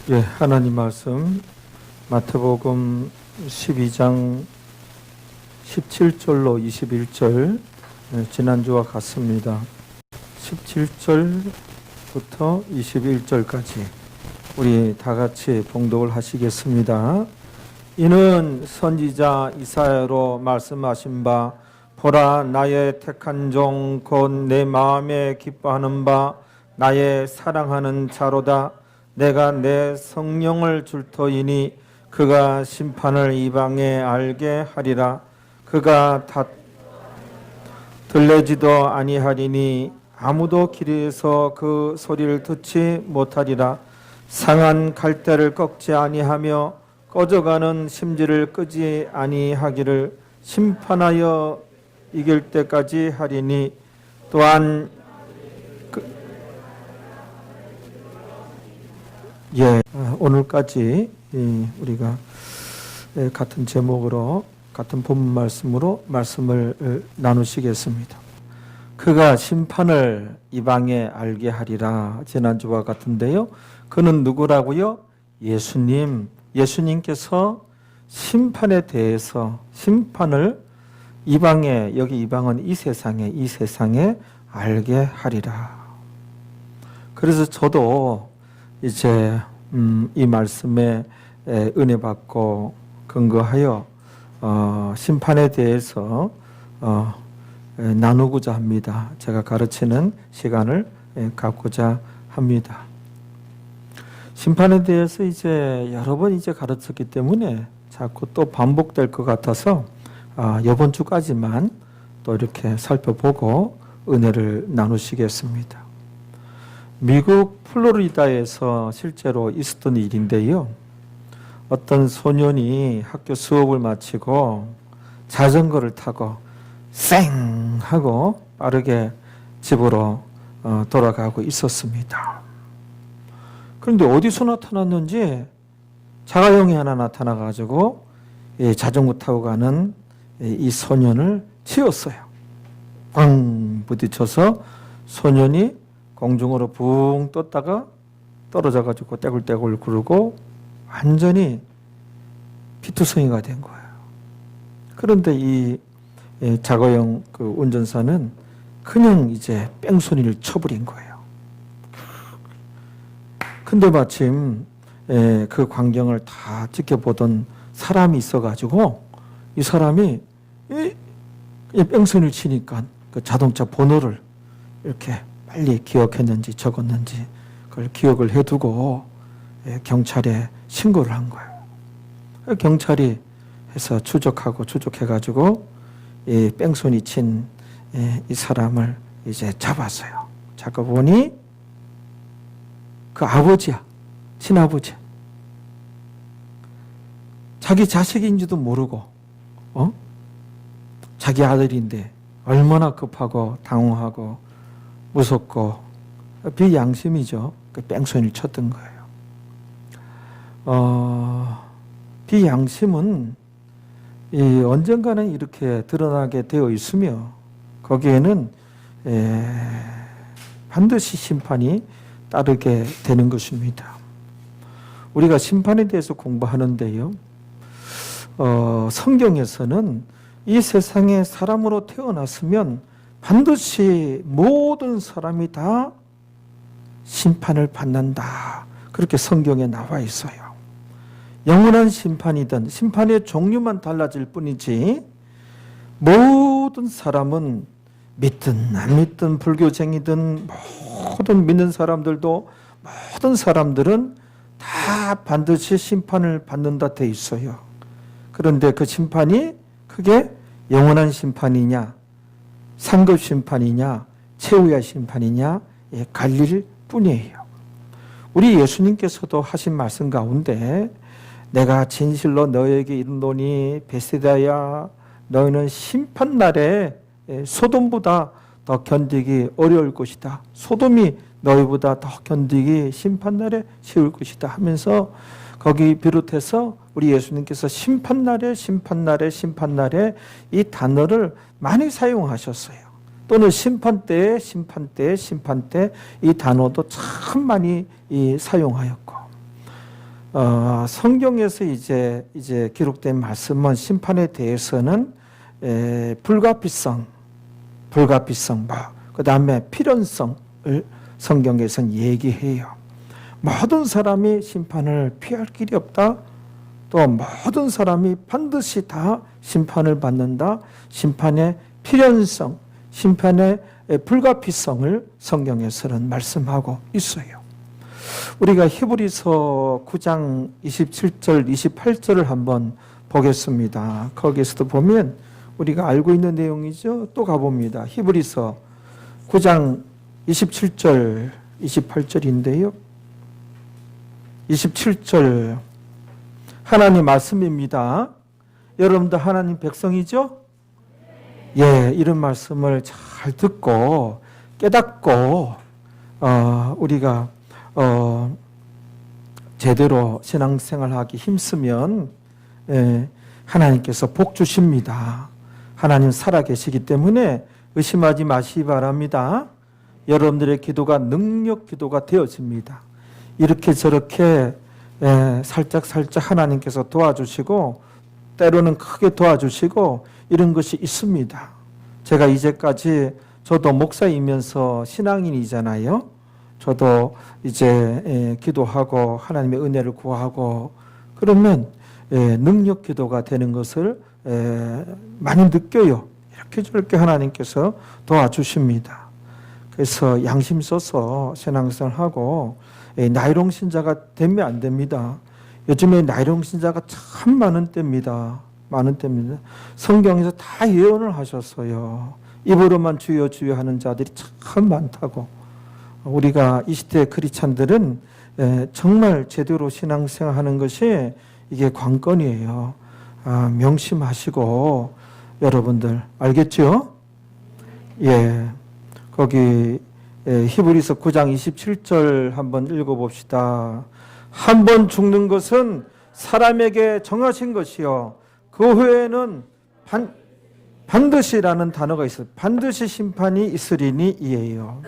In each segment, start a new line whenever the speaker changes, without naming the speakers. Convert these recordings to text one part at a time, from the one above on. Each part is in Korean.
예, 하나님 말씀 마태복음 12장 17절로 21절 지난주와 같습니다. 17절부터 21절까지 우리 다 같이 봉독을 하시겠습니다. 이는 선지자 이사야로 말씀하신 바 보라 나의 택한 종 곧 내 마음에 기뻐하는 바 나의 사랑하는 자로다. 내가 내 성령을 줄 터이니 그가 심판을 이방에 알게 하리라. 그가 들레지도 아니하리니 아무도 길에서 그 소리를 듣지 못하리라. 상한 갈대를 꺾지 아니하며 꺼져가는 심지를 끄지 아니하기를 심판하여 이길 때까지 하리니 또한 오늘까지 우리가 같은 제목으로 같은 본문 말씀으로 말씀을 나누시겠습니다. 그가 심판을 이방에 알게 하리라. 지난주와 같은데요. 그는 누구라고요? 예수님께서 심판에 대해서 심판을 이방에, 여기 이방은 이 세상에 알게 하리라. 그래서 저도 이제 이 말씀에 은혜 받고 근거하여 심판에 대해서 나누고자 합니다. 제가 가르치는 시간을 갖고자 합니다. 심판에 대해서 이제 여러 번 이제 가르쳤기 때문에 자꾸 또 반복될 것 같아서 이번 주까지만 또 이렇게 살펴보고 은혜를 나누시겠습니다. 미국 플로리다에서 실제로 있었던 일인데요. 어떤 소년이 학교 수업을 마치고 자전거를 타고 쌩 하고 빠르게 집으로 돌아가고 있었습니다. 그런데 어디서 나타났는지 자가용이 하나 나타나가지고 자전거 타고 가는 이 소년을 치었어요. 꽝 부딪혀서 소년이 공중으로 붕 떴다가 떨어져가지고 떼굴떼굴 구르고 완전히 피투성이가 된 거예요. 그런데 이 자가용 그 운전사는 그냥 이제 뺑소니를 쳐버린 거예요. 근데 마침 그 광경을 다 지켜보던 사람이 있어가지고 이 사람이 뺑소니를 치니까 그 자동차 번호를 이렇게 빨리 기억했는지 적었는지 그걸 기억을 해두고 경찰에 신고를 한 거예요. 경찰이 해서 추적해가지고 이 뺑소니 친 이 사람을 이제 잡았어요. 잡아보니 그 아버지야, 친아버지야. 자기 자식인지도 모르고 자기 아들인데 얼마나 급하고 당황하고 무섭고 비양심이죠. 그 뺑소니를 쳤던 거예요. 비양심은 언젠가는 이렇게 드러나게 되어 있으며 거기에는 반드시 심판이 따르게 되는 것입니다. 우리가 심판에 대해서 공부하는데요. 성경에서는 이 세상에 사람으로 태어났으면 반드시 모든 사람이 다 심판을 받는다. 그렇게 성경에 나와 있어요. 영원한 심판이든 심판의 종류만 달라질 뿐이지 모든 사람은 믿든 안 믿든 불교쟁이든 모든 믿는 사람들도 모든 사람들은 다 반드시 심판을 받는다 돼 있어요. 그런데 그 심판이 그게 영원한 심판이냐 상급 심판이냐 최후의 심판이냐 갈릴 뿐이에요. 우리 예수님께서도 하신 말씀 가운데 내가 진실로 너에게 이르노니 베세다야 너희는 심판날에 소돔보다 더 견디기 어려울 것이다. 소돔이 너희보다 더 견디기 심판날에 쉬울 것이다 하면서 거기 비롯해서 우리 예수님께서 심판날에 이 단어를 많이 사용하셨어요. 또는 심판때 이 단어도 참 많이 사용하였고 성경에서 이제 기록된 말씀은 심판에 대해서는 불가피성, 그 다음에 필연성을 성경에서는 얘기해요. 모든 사람이 심판을 피할 길이 없다. 또 모든 사람이 반드시 다 심판을 받는다. 심판의 필연성, 심판의 불가피성을 성경에서는 말씀하고 있어요. 우리가 히브리서 9장 27절, 28절을 한번 보겠습니다. 거기에서도 보면 우리가 알고 있는 내용이죠. 또 가봅니다. 히브리서 9장 27절, 28절인데요. 27절 하나님 말씀입니다. 여러분도 하나님 백성이죠? 예, 이런 말씀을 잘 듣고 깨닫고 우리가 제대로 신앙생활하기 힘쓰면 하나님께서 복 주십니다. 하나님 살아계시기 때문에 의심하지 마시기 바랍니다. 여러분들의 기도가 능력 기도가 되어집니다. 이렇게 저렇게 살짝 하나님께서 도와주시고 때로는 크게 도와주시고 이런 것이 있습니다. 제가 이제까지 저도 목사이면서 신앙인이잖아요. 저도 이제 기도하고 하나님의 은혜를 구하고 그러면 능력 기도가 되는 것을 많이 느껴요. 이렇게 저렇게 하나님께서 도와주십니다. 그래서 양심 써서 신앙생활하고 나이롱 신자가 되면 안 됩니다. 요즘에 나이롱 신자가 참 많은 때입니다. 성경에서 다 예언을 하셨어요. 입으로만 주여 주여 하는 자들이 참 많다고. 우리가 이 시대 크리스찬들은 정말 제대로 신앙생활하는 것이 이게 관건이에요. 명심하시고 여러분들 알겠죠? 예, 거기 히브리서 9장 27절 한번 읽어봅시다. 한 번 죽는 것은 사람에게 정하신 것이요 그 후에는 반드시라는 단어가 있어요. 반드시 심판이 있으리니 이에요.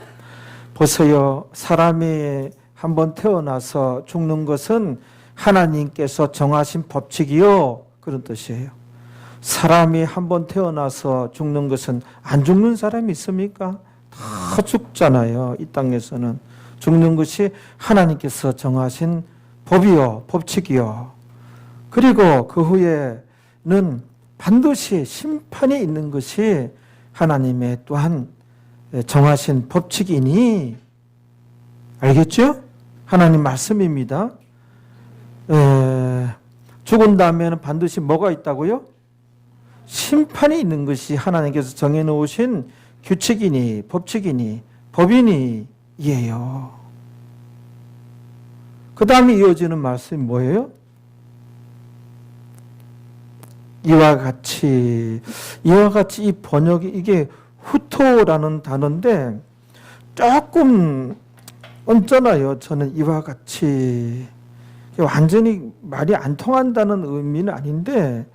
보세요. 사람이 한번 태어나서 죽는 것은 하나님께서 정하신 법칙이요 그런 뜻이에요. 사람이 한번 태어나서 죽는 것은 안 죽는 사람이 있습니까? 다 죽잖아요. 이 땅에서는 죽는 것이 하나님께서 정하신 법이요 법칙이요. 그리고 그 후에는 반드시 심판이 있는 것이 하나님의 또한 정하신 법칙이니 알겠죠? 하나님 말씀입니다. 죽은 다음에는 반드시 뭐가 있다고요? 심판이 있는 것이 하나님께서 정해놓으신 규칙이니 법칙이니 법이니 이에요. 그 다음에 이어지는 말씀이 뭐예요? 이와 같이 이 번역이 이게 후토라는 단어인데 조금 언짢아요. 저는 이와 같이 완전히 말이 안 통한다는 의미는 아닌데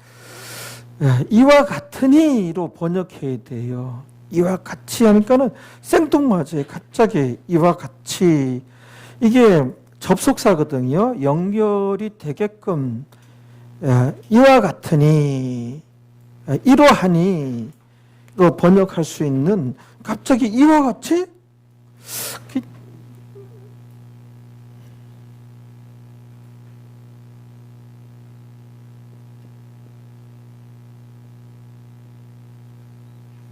이와 같으니로 번역해야 돼요. 이와 같이 하니까는 생뚱맞아요. 갑자기 이와 같이 이게 접속사거든요. 연결이 되게끔 이와 같으니 이러하니 로 번역할 수 있는 갑자기 이와 같이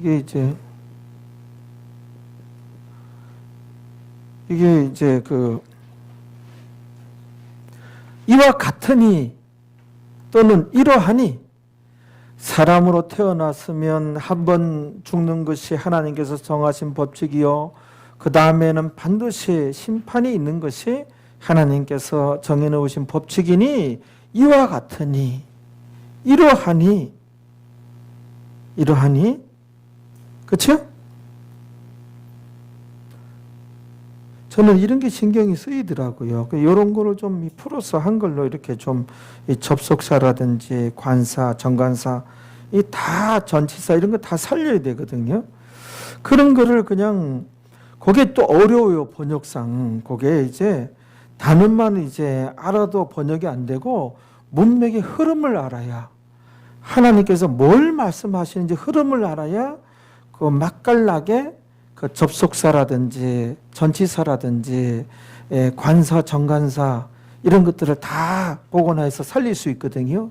이게 이제 이와 같으니 또는 이러하니 사람으로 태어났으면 한 번 죽는 것이 하나님께서 정하신 법칙이요. 그 다음에는 반드시 심판이 있는 것이 하나님께서 정해놓으신 법칙이니 이와 같으니 이러하니 그렇죠? 저는 이런 게 신경이 쓰이더라고요. 이런 거를 좀 풀어서 한글로 이렇게 좀 접속사라든지 관사, 정관사, 이 다 전치사 이런 거 다 살려야 되거든요. 그런 거를 그냥 그게 또 어려워요. 번역상 그게 이제 단어만 이제 알아도 번역이 안 되고 문맥의 흐름을 알아야, 하나님께서 뭘 말씀하시는지 흐름을 알아야 그 맛깔나게 그 접속사라든지 전치사라든지 관사, 정관사 이런 것들을 다 복원해서 살릴 수 있거든요.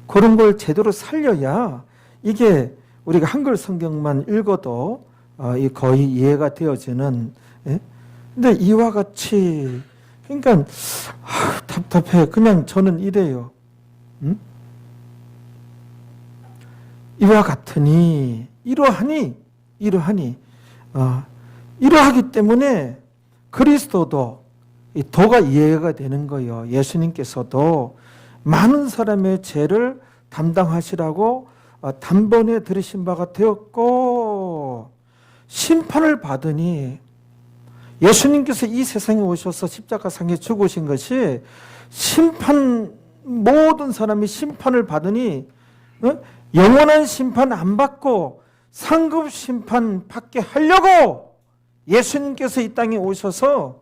그런 걸 제대로 살려야 이게 우리가 한글 성경만 읽어도 거의 이해가 되어지는. 근데 이와 같이, 그러니까 답답해. 그냥 저는 이래요. 이와 같으니 이러하기 때문에 그리스도도 이 도가 이해가 되는 거예요. 예수님께서도 많은 사람의 죄를 담당하시라고 단번에 들으신 바가 되었고, 심판을 받으니, 예수님께서 이 세상에 오셔서 십자가상에 죽으신 것이 모든 사람이 심판을 받으니 영원한 심판 안 받고 상급 심판 받게 하려고 예수님께서 이 땅에 오셔서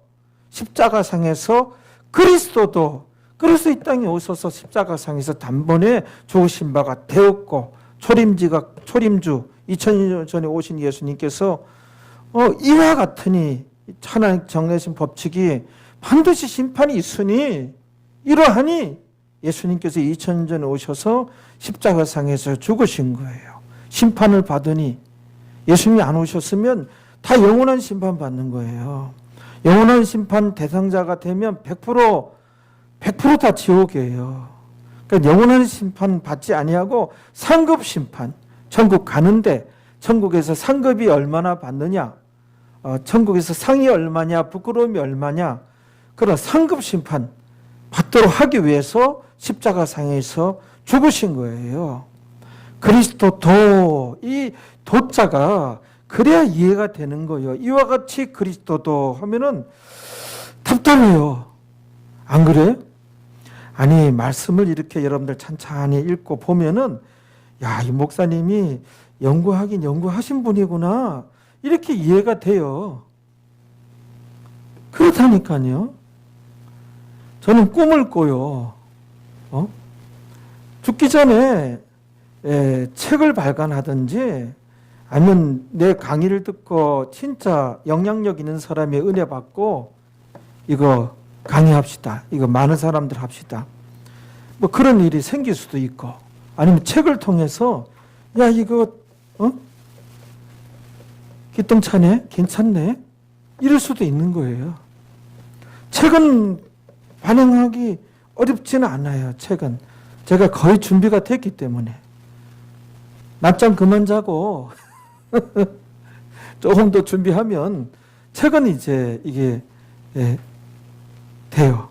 십자가상에서 그리스도도 그래서 이 땅에 오셔서 십자가상에서 단번에 죽으신 바가 되었고, 초림주 2000년 전에 오신 예수님께서 이와 같으니 하나님 정해진 법칙이 반드시 심판이 있으니 이러하니 예수님께서 2000년 전에 오셔서 십자가상에서 죽으신 거예요. 심판을 받으니, 예수님이 안 오셨으면 다 영원한 심판 받는 거예요. 영원한 심판 대상자가 되면 100% 다 지옥이에요. 그러니까 영원한 심판 받지 아니하고 상급 심판, 천국 가는데 천국에서 상급이 얼마나 받느냐, 천국에서 상이 얼마냐, 부끄러움이 얼마냐, 그런 상급 심판 받도록 하기 위해서 십자가상에서 죽으신 거예요. 그리스도 도, 이 도자가 그래야 이해가 되는 거예요. 이와 같이 그리스도도 하면은 답답해요. 안 그래요? 아니, 말씀을 이렇게 여러분들 찬찬히 읽고 보면은, 야, 이 목사님이 연구하신 분이구나, 이렇게 이해가 돼요. 그렇다니까요. 저는 꿈을 꿔요. 죽기 전에 책을 발간하든지, 아니면 내 강의를 듣고 진짜 영향력 있는 사람의 은혜 받고 이거 강의합시다, 이거 많은 사람들 합시다, 뭐 그런 일이 생길 수도 있고, 아니면 책을 통해서 야, 이거 기똥차네, 괜찮네, 이럴 수도 있는 거예요. 책은 반영하기 어렵지는 않아요. 책은 제가 거의 준비가 됐기 때문에 낮잠 그만 자고 조금 더 준비하면 책은 이제 이게 돼요.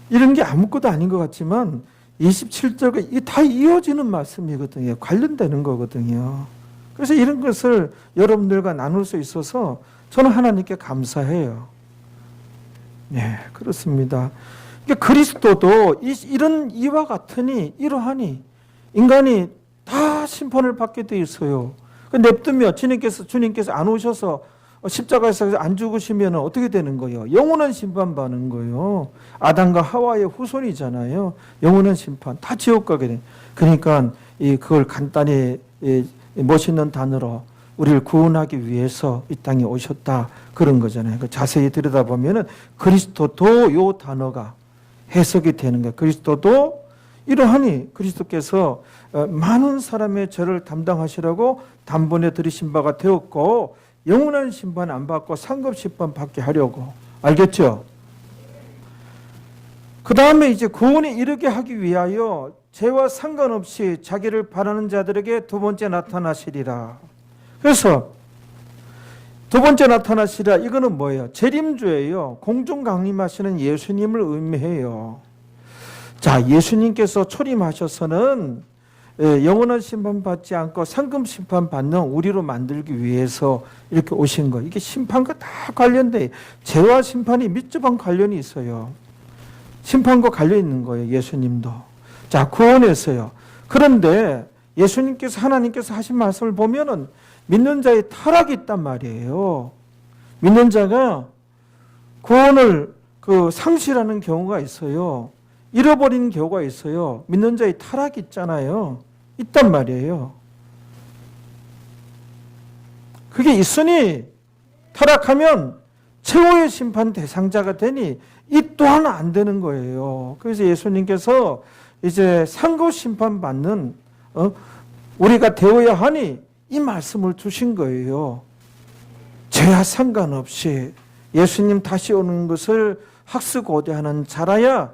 이런 게 아무것도 아닌 것 같지만 27절과 이게 다 이어지는 말씀이거든요. 관련되는 거거든요. 그래서 이런 것을 여러분들과 나눌 수 있어서 저는 하나님께 감사해요. 네, 그렇습니다. 그러니까 그리스도도 이런 이와 같으니 이러하니 인간이 다 심판을 받게 돼 있어요. 냅두면 주님께서 안 오셔서 십자가에서 안 죽으시면 어떻게 되는 거예요? 영원한 심판 받는 거예요. 아담과 하와의 후손이잖아요. 영원한 심판, 다 지옥 가게 돼. 그러니까 그걸 간단히 멋있는 단어로 우리를 구원하기 위해서 이 땅에 오셨다, 그런 거잖아요. 자세히 들여다보면 그리스도도 이 단어가 해석이 되는 거예요. 그리스도도 이러하니 그리스도께서 많은 사람의 죄를 담당하시라고 단번에 들이신 바가 되었고, 영원한 심판 안 받고 상급 심판 받게 하려고. 알겠죠? 그 다음에 이제 구원에 이르게 하기 위하여 죄와 상관없이 자기를 바라는 자들에게 두 번째 나타나시리라. 그래서 두 번째 나타나시리라, 이거는 뭐예요? 재림주예요. 공중 강림하시는 예수님을 의미해요. 자, 예수님께서 초림하셔서는 영원한 심판 받지 않고 상급 심판 받는 우리로 만들기 위해서 이렇게 오신 거예요. 이게 심판과 다 관련돼. 죄와 심판이 밀접한 관련이 있어요. 심판과 관련 있는 거예요. 예수님도. 자, 구원했어요. 그런데 예수님께서, 하나님께서 하신 말씀을 보면은 믿는 자의 타락이 있단 말이에요. 믿는 자가 구원을 상실하는 경우가 있어요. 잃어버리는 경우가 있어요. 믿는 자의 타락이 있잖아요. 있단 말이에요. 그게 있으니 타락하면 최후의 심판 대상자가 되니 이 또한 안 되는 거예요. 그래서 예수님께서 이제 상급 심판 받는 우리가 되어야 하니 이 말씀을 주신 거예요. 죄와 상관없이 예수님 다시 오는 것을 학수고대하는 자라야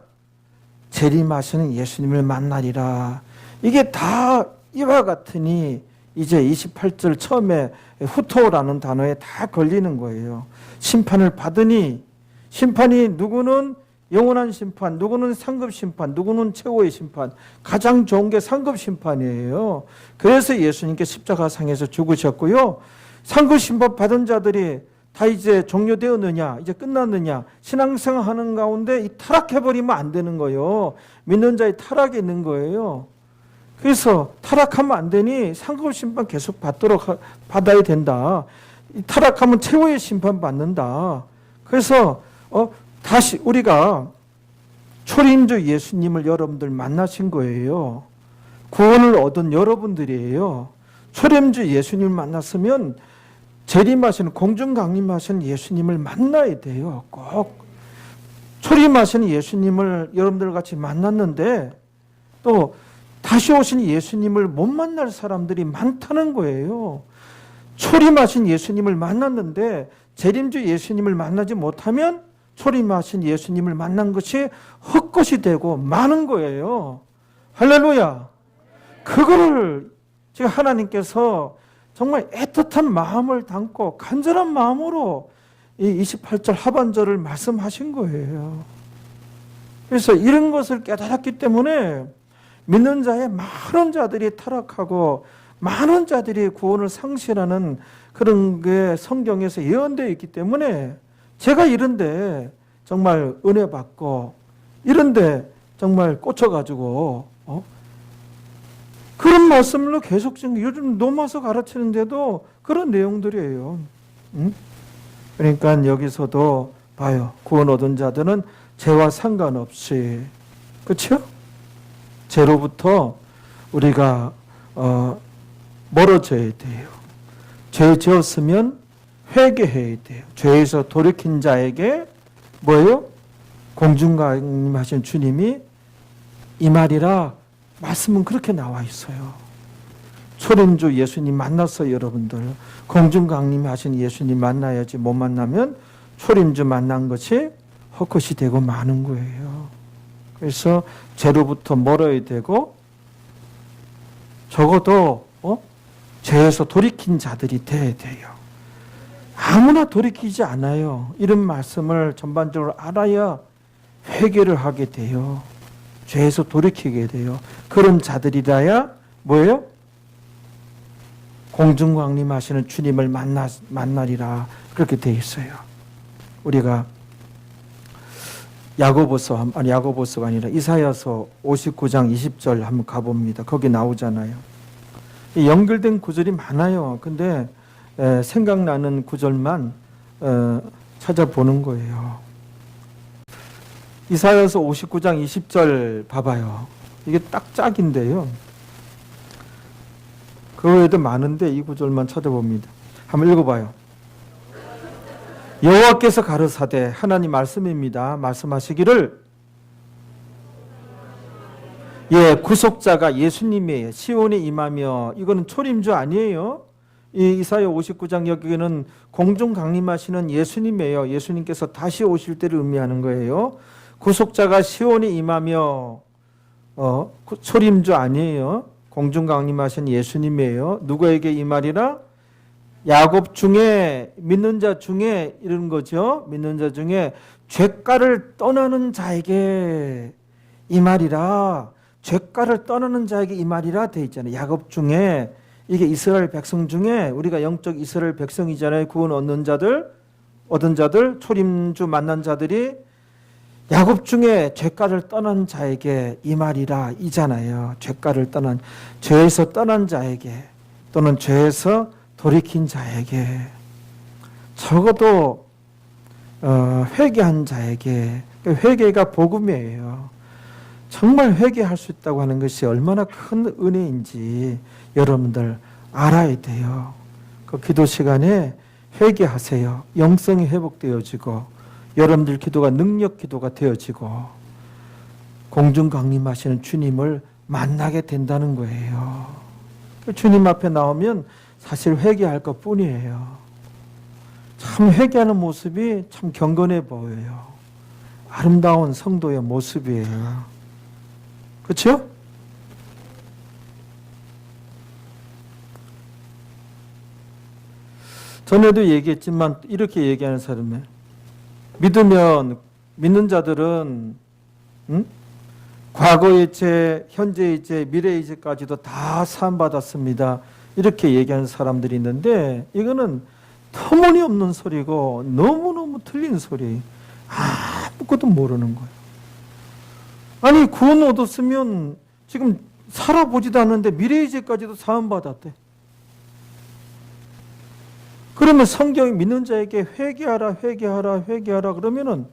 재림하시는 예수님을 만나리라. 이게 다 이와 같으니 이제 28절 처음에 후토라는 단어에 다 걸리는 거예요. 심판을 받으니 심판이 누구는 영원한 심판, 누구는 상급 심판, 누구는 최고의 심판. 가장 좋은 게 상급 심판이에요. 그래서 예수님께 십자가상에서 죽으셨고요. 상급 심판 받은 자들이 다 이제 종료되었느냐, 이제 끝났느냐, 신앙생활 하는 가운데 이 타락해버리면 안 되는 거예요. 믿는 자의 타락이 있는 거예요. 그래서 타락하면 안 되니 상급 심판 계속 받아야 된다. 타락하면 최후의 심판 받는다. 그래서 다시 우리가 초림주 예수님을 여러분들 만나신 거예요. 구원을 얻은 여러분들이에요. 초림주 예수님을 만났으면 재림하시는 공중 강림하시는 예수님을 만나야 돼요. 꼭 초림하시는 예수님을 여러분들 같이 만났는데 또 다시 오신 예수님을 못 만날 사람들이 많다는 거예요. 초림하신 예수님을 만났는데 재림주 예수님을 만나지 못하면 초림하신 예수님을 만난 것이 헛것이 되고 많은 거예요. 할렐루야. 그거를 지금 하나님께서 정말 애틋한 마음을 담고 간절한 마음으로 이 28절 하반절을 말씀하신 거예요. 그래서 이런 것을 깨달았기 때문에 믿는 자의 많은 자들이 타락하고 많은 자들이 구원을 상실하는 그런 게 성경에서 예언되어 있기 때문에 제가 이런데 정말 은혜 받고 이런데 정말 꽂혀가지고 그런 말씀으로 계속 지금 요즘 넘어서 가르치는데도 그런 내용들이에요. 그러니까 여기서도 봐요. 구원 얻은 자들은 죄와 상관없이, 그렇죠? 죄로부터 우리가 멀어져야 돼요. 죄 지었으면 회개해야 돼요. 죄에서 돌이킨 자에게 뭐예요? 공중강림하신 주님이 이 말이라 말씀은 그렇게 나와 있어요. 초림주 예수님 만났어요, 여러분들. 공중강림하신 예수님 만나야지. 못 만나면 초림주 만난 것이 헛것이 되고 마는 거예요. 그래서 죄로부터 멀어야 되고 적어도 죄에서 돌이킨 자들이 돼야 돼요. 아무나 돌이키지 않아요. 이런 말씀을 전반적으로 알아야 회개를 하게 돼요. 죄에서 돌이키게 돼요. 그런 자들이라야 뭐예요? 공중강림하시는 주님을 만나리라 그렇게 돼 있어요. 우리가 야고보서가 아니라 이사야서 59장 20절 한번 가봅니다. 거기 나오잖아요. 연결된 구절이 많아요. 근데 생각나는 구절만 찾아보는 거예요. 이사야서 59장 20절 봐봐요. 이게 딱 짝인데요. 그 외에도 많은데 이 구절만 찾아봅니다. 한번 읽어봐요. 여호와께서 가르사대, 하나님 말씀입니다. 말씀하시기를 구속자가 예수님이에요. 시온에 임하며, 이거는 초림주 아니에요. 이 이사야 59장 여기는 공중 강림하시는 예수님이에요. 예수님께서 다시 오실 때를 의미하는 거예요. 구속자가 시온에 임하며, 초림주 아니에요. 공중 강림하신 예수님이에요. 누구에게 이 말이라? 야곱 중에, 믿는 자 중에, 이런 거죠. 믿는 자 중에 죄가를 떠나는 자에게 이 말이라. 죄가를 떠나는 자에게 이 말이라 돼 있잖아요. 야곱 중에, 이게 이스라엘 백성 중에 우리가 영적 이스라엘 백성이잖아요. 구원 얻은 자들, 초림주 만난 자들이 야곱 중에 죄가를 떠난 자에게 이 말이라 이잖아요. 죄가를 떠난, 죄에서 떠난 자에게 또는 죄에서 돌이킨 자에게 적어도 회개한 자에게, 회개가 복음이에요. 정말 회개할 수 있다고 하는 것이 얼마나 큰 은혜인지 여러분들 알아야 돼요. 그 기도 시간에 회개하세요. 영성이 회복되어지고 여러분들 기도가 능력 기도가 되어지고 공중 강림하시는 주님을 만나게 된다는 거예요. 주님 앞에 나오면 사실 회개할 것 뿐이에요. 참 회개하는 모습이 참 경건해 보여요. 아름다운 성도의 모습이에요. 그렇죠? 전에도 얘기했지만 이렇게 얘기하는 사람이 믿는 자들은 과거의 죄, 현재의 죄, 미래의 죄까지도 다 사함받았습니다. 이렇게 얘기하는 사람들이 있는데 이거는 터무니없는 소리고 너무너무 틀린 소리. 아무것도 모르는 거예요. 아니 구원 얻었으면 지금 살아보지도 않는데 미래의 죄까지도 사함받았대. 그러면 성경이 믿는 자에게 회개하라 회개하라 회개하라 그러면은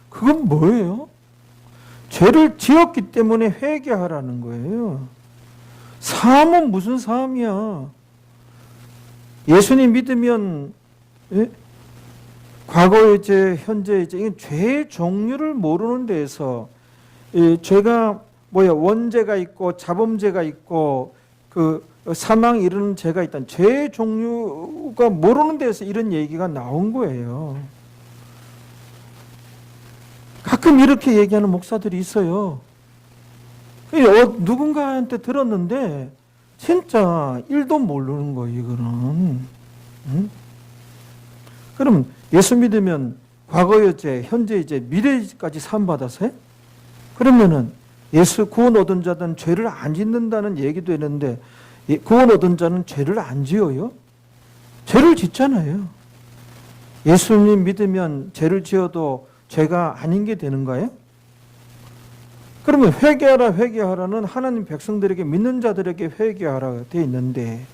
그건 뭐예요? 죄를 지었기 때문에 회개하라는 거예요. 사함은 무슨 사함이야? 예수님 믿으면 과거의 죄, 현재의 죄, 이건 죄의 종류를 모르는 데에서 죄가 원죄가 있고 자범죄가 있고 그 사망 이르는 죄가 있다는 죄의 종류가 모르는 데서 이런 얘기가 나온 거예요. 가끔 이렇게 얘기하는 목사들이 있어요. 누군가한테 들었는데 진짜 1도 모르는 거예요, 이거는. 그럼 예수 믿으면 과거의 죄, 현재의 죄, 미래의 죄까지 사함받아서 그러면은 예수 구원 얻은 자들은 죄를 안 짓는다는 얘기도 했는데 구원 얻은 자는 죄를 안 지어요? 죄를 짓잖아요. 예수님 믿으면 죄를 지어도 죄가 아닌 게 되는 거예요? 그러면 회개하라 회개하라는 하나님 백성들에게 믿는 자들에게 회개하라 되어 있는데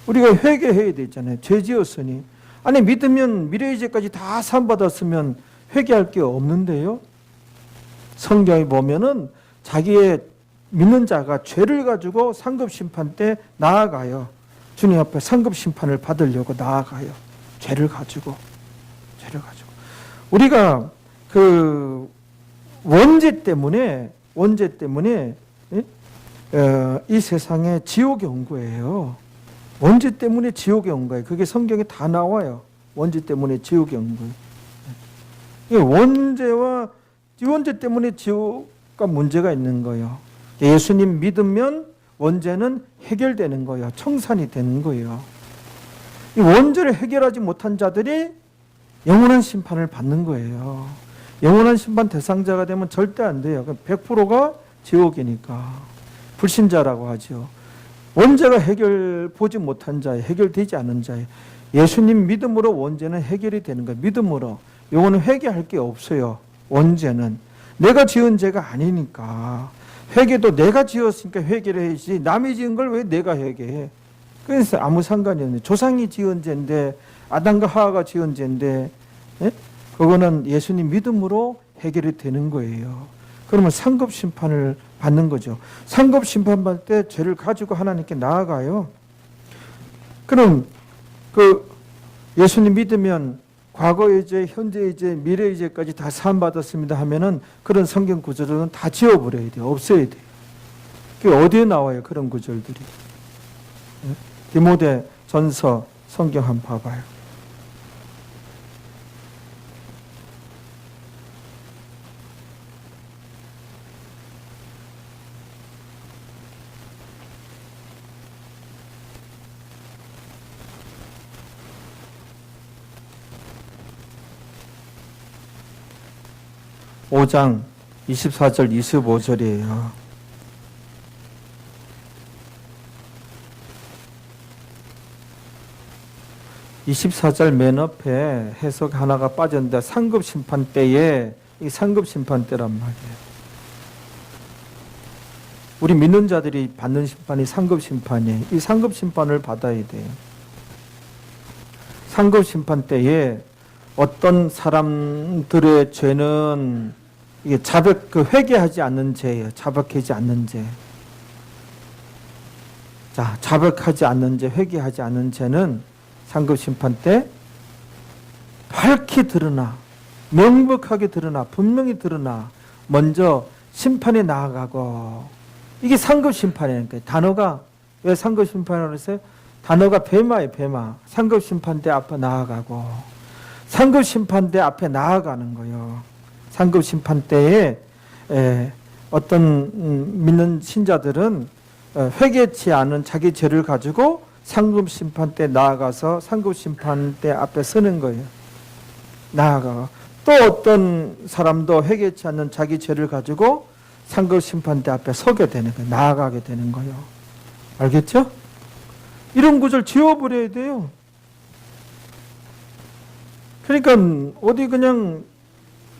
우리가 회개해야 되잖아요. 죄 지었으니. 아니 믿으면 미래의 죄까지 다 사함받았으면 회개할 게 없는데요. 성경에 보면은 자기의 믿는 자가 죄를 가지고 상급심판 때 나아가요. 주님 앞에 상급심판을 받으려고 나아가요. 죄를 가지고. 우리가 그 원죄 때문에 이 세상에 지옥에 온 거예요. 원죄 때문에 지옥에 온 거예요. 그게 성경에 다 나와요. 원죄 때문에 지옥에 온 거예요. 원죄 때문에 지옥과 문제가 있는 거예요. 예수님 믿으면 원죄는 해결되는 거예요. 청산이 되는 거예요. 이 원죄를 해결하지 못한 자들이 영원한 심판을 받는 거예요. 영원한 심판 대상자가 되면 절대 안 돼요. 100%가 지옥이니까. 불신자라고 하죠. 원죄가 보지 못한 자예, 해결되지 않은 자예. 예수님 믿음으로 원죄는 해결이 되는 거예요. 믿음으로. 이거는 회개할 게 없어요. 원죄는. 내가 지은 죄가 아니니까. 회개도 내가 지었으니까 회개를 해야지. 남이 지은 걸 왜 내가 회개해? 그래서 아무 상관이 없네. 조상이 지은 죄인데, 아담과 하와가 지은 죄인데, 그거는 예수님 믿음으로 해결이 되는 거예요. 그러면 상급 심판을 받는 거죠. 상급 심판 받을 때 죄를 가지고 하나님께 나아가요. 그럼 그 예수님 믿으면 과거의 죄, 현재의 죄, 미래의 죄까지 다 사함받았습니다 하면은 그런 성경 구절은 다 지워버려야 돼요. 없애야 돼요. 그게 어디에 나와요? 그런 구절들이. 디모데 전서 성경 한번 봐봐요. 오 장 24절 25절이에요. (24절) 맨 앞에 해석 하나가 빠졌는데 상급 심판 때에 이 상급 심판 때란 말이에요. 우리 믿는 자들이 받는 심판이 상급 심판이에요. 이 상급 심판을 받아야 돼요. 상급 심판 때에 어떤 사람들의 죄는 이게 회개하지 않는 죄예요. 자백하지 않는 죄. 자, 자백하지 않는 죄, 회개하지 않는 죄는 상급 심판 때 밝히 드러나, 명백하게 드러나, 분명히 드러나, 먼저 심판에 나아가고, 이게 상급 심판이니까. 단어가 왜 상급 심판이라고 했어요? 단어가 배마예요, 배마. 상급 심판대 앞에 나아가고, 상급 심판대 앞에 나아가는 거예요. 상급 심판대에 어떤 믿는 신자들은 회개치 않은 자기 죄를 가지고 상급 심판대 나아가서 상급 심판대 앞에 서는 거예요. 나아가. 또 어떤 사람도 회개치 않는 자기 죄를 가지고 상급 심판대 앞에 서게 되는 거예요. 나아가게 되는 거예요. 알겠죠? 이런 구절 지워버려야 돼요. 그러니까 어디 그냥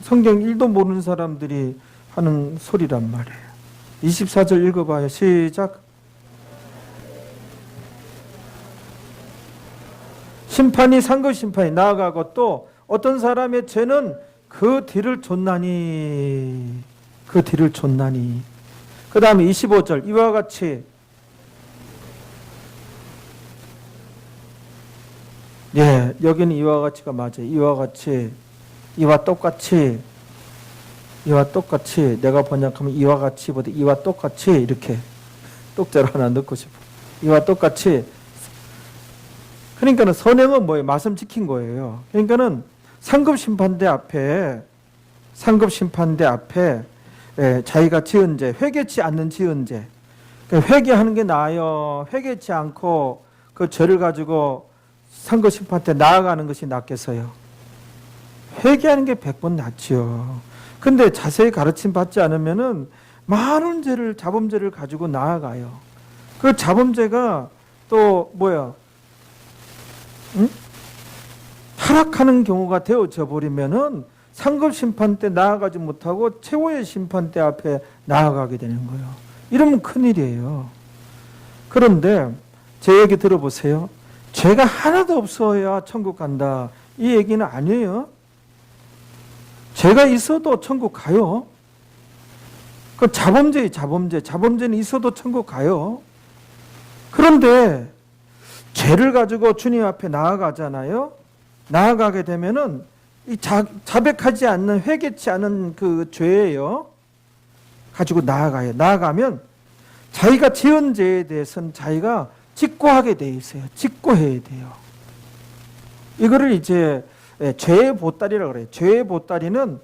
성경 1도 모르는 사람들이 하는 소리란 말이에요. 24절 읽어봐요. 시작. 심판이 상급 심판이 나아가고 또 어떤 사람의 죄는 그 뒤를 좇나니, 그 뒤를 좇나니. 그 다음에 25절 이와 같이, 예, 여기는 이와 같이가 맞아요. 이와 같이, 이와 똑같이, 이와 똑같이. 내가 번역하면 이와 같이보다 이와 똑같이, 이렇게 똑자로 하나 넣고 싶어. 이와 똑같이. 그러니까는 선행은 뭐예요? 말씀 지킨 거예요. 그러니까는 상급 심판대 앞에 자기가 지은 죄, 회개치 않는 지은 죄, 회개하는 게 나아요. 회개치 않고 그 죄를 가지고 상급 심판대 나아가는 것이 낫겠어요. 회개하는 게 100번 낫지요. 근데 자세히 가르침 받지 않으면은 많은 죄를, 자범죄를 가지고 나아가요. 그 자범죄가 또 뭐야? 응? 타락하는 경우가 되어져 버리면은 상급 심판 때 나아가지 못하고 최후의 심판 때 앞에 나아가게 되는 거예요. 이러면 큰일이에요. 그런데 제 얘기 들어보세요. 죄가 하나도 없어야 천국 간다, 이 얘기는 아니에요. 죄가 있어도 천국 가요. 그 자범죄예요, 자범죄. 자범죄는 있어도 천국 가요. 그런데 죄를 가지고 주님 앞에 나아가잖아요. 나아가게 되면은 이 자백하지 않는, 회개치 않은 그 죄예요. 가지고 나아가요. 나아가면 자기가 지은 죄에 대해서는 자기가 직고하게 돼 있어요. 직고해야 돼요. 이거를 이제 죄의 보따리라고 그래요. 죄의 보따리는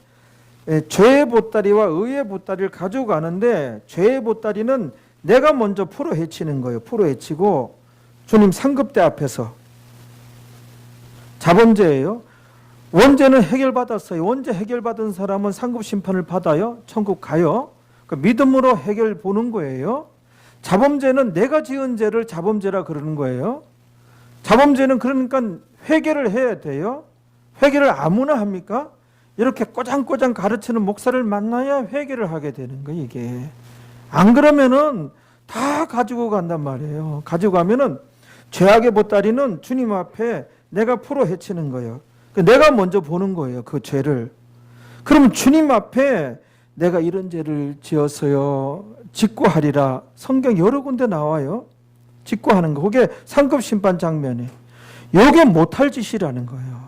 죄의 보따리와 의의 보따리를 가지고 가는데, 죄의 보따리는 내가 먼저 풀어 헤치는 거예요. 풀어 헤치고 주님 상급대 앞에서. 자범죄예요. 원죄는 해결받았어요. 원죄 해결받은 사람은 상급 심판을 받아요. 천국 가요. 그 믿음으로 해결 보는 거예요. 자범죄는 내가 지은 죄를 자범죄라 그러는 거예요. 자범죄는 그러니까 회개를 해야 돼요. 회개를 아무나 합니까? 이렇게 꼬장꼬장 가르치는 목사를 만나야 회개를 하게 되는 거예요, 이게. 안 그러면은 다 가지고 간단 말이에요. 가지고 가면은 죄악의 보따리는 주님 앞에 내가 풀어 헤치는 거예요. 내가 먼저 보는 거예요, 그 죄를. 그럼 주님 앞에 내가 이런 죄를 지어서요, 직고하리라. 성경 여러 군데 나와요. 직고하는 거. 그게 상급 심판 장면에. 이게 못할 짓이라는 거예요.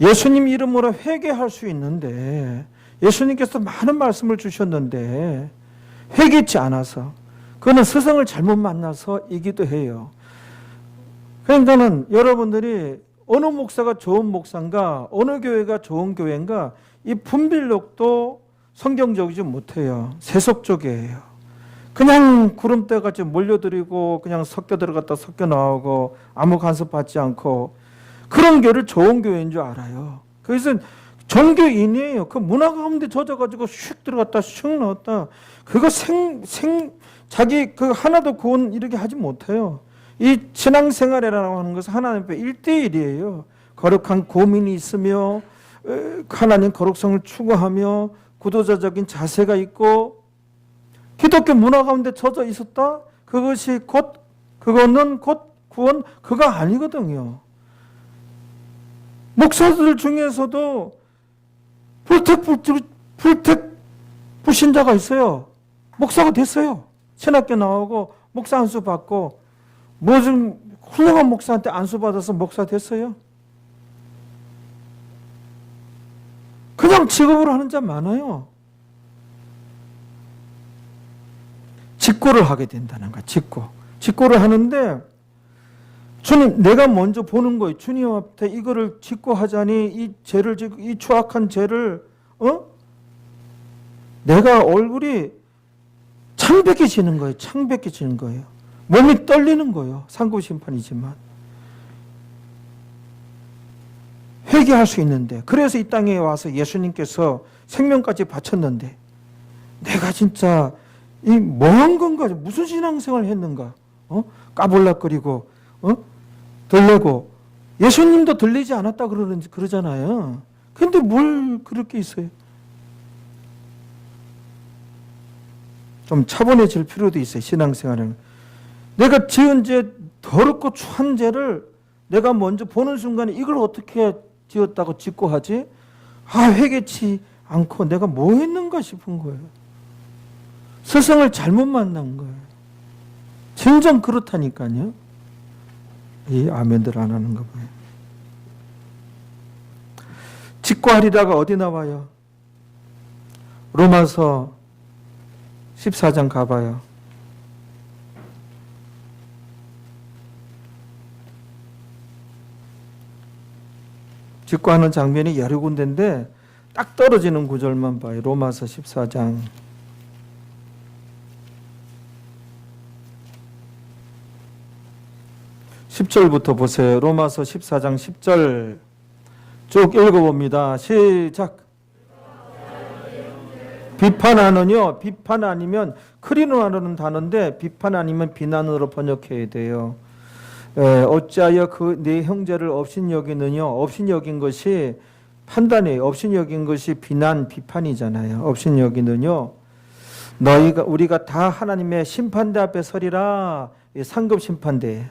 예수님 이름으로 회개할 수 있는데, 예수님께서 많은 말씀을 주셨는데 회개치 않아서, 그거는 스승을 잘못 만나서이기도 해요. 그러니까는 여러분들이 어느 목사가 좋은 목사인가, 어느 교회가 좋은 교회인가, 이 분별력도 성경적이지 못해요. 세속적이에요. 그냥 구름대같이 몰려들이고 그냥 섞여 들어갔다 섞여 나오고 아무 간섭 받지 않고, 그런 교회를 좋은 교회인 줄 알아요. 그래서 종교인이에요. 그 문화 가운데 젖어가지고 슉 들어갔다 슉 나왔다, 그거 자기 그 하나도 구원 이렇게 하지 못해요. 이 신앙생활이라고 하는 것은 하나님 앞에 1대1이에요. 거룩한 고민이 있으며 하나님 거룩성을 추구하며 구도자적인 자세가 있고, 기독교 문화 가운데 젖어 있었다? 그거는 곧 구원, 그거 아니거든요. 목사들 중에서도 불택 불신자가 있어요. 목사가 됐어요. 신학교 나오고 목사 안수 받고 무슨 훌륭한 목사한테 안수 받아서 목사 됐어요. 그냥 직업으로 하는 자 많아요. 직고를 하게 된다는 거야. 직고를 하는데 주님, 내가 먼저 보는 거예요. 주님 앞에 이거를 직고하자니 이 죄를, 이 추악한 죄를 내가 얼굴이 창백해지는 거예요. 창백해지는 거예요. 몸이 떨리는 거예요. 상고심판이지만 회개할 수 있는데, 그래서 이 땅에 와서 예수님께서 생명까지 바쳤는데 내가 진짜 이 뭐한 건가, 무슨 신앙생활을 했는가, 까불락거리고 들리고, 예수님도 들리지 않았다 그러잖아요. 근데 뭘 그렇게 있어요? 좀 차분해질 필요도 있어요. 신앙생활은 내가 지은 죄, 더럽고 추한 죄를 내가 먼저 보는 순간에 이걸 어떻게 지었다고 직고하지? 회개치 않고 내가 뭐 했는가 싶은 거예요. 스승을 잘못 만난 거예요. 진정 그렇다니까요. 이 아멘들 안 하는가 봐요. 직고하리라가 어디 나와요? 로마서 14장 가봐요. 직고하는 장면이 여러 군데인데 딱 떨어지는 구절만 봐요. 로마서 14장 10절부터 보세요. 로마서 14장 10절 쭉 읽어봅니다. 시작. 비판하는요, 비판 아니면 크리노하는 단어인데 비판 아니면 비난으로 번역해야 돼요. 어찌하여 네 형제를 업신여기느냐. 업신여긴 것이 판단이에요. 업신여긴 것이 비판이잖아요. 업신여기느냐. 우리가 다 하나님의 심판대 앞에 서리라. 상급 심판대.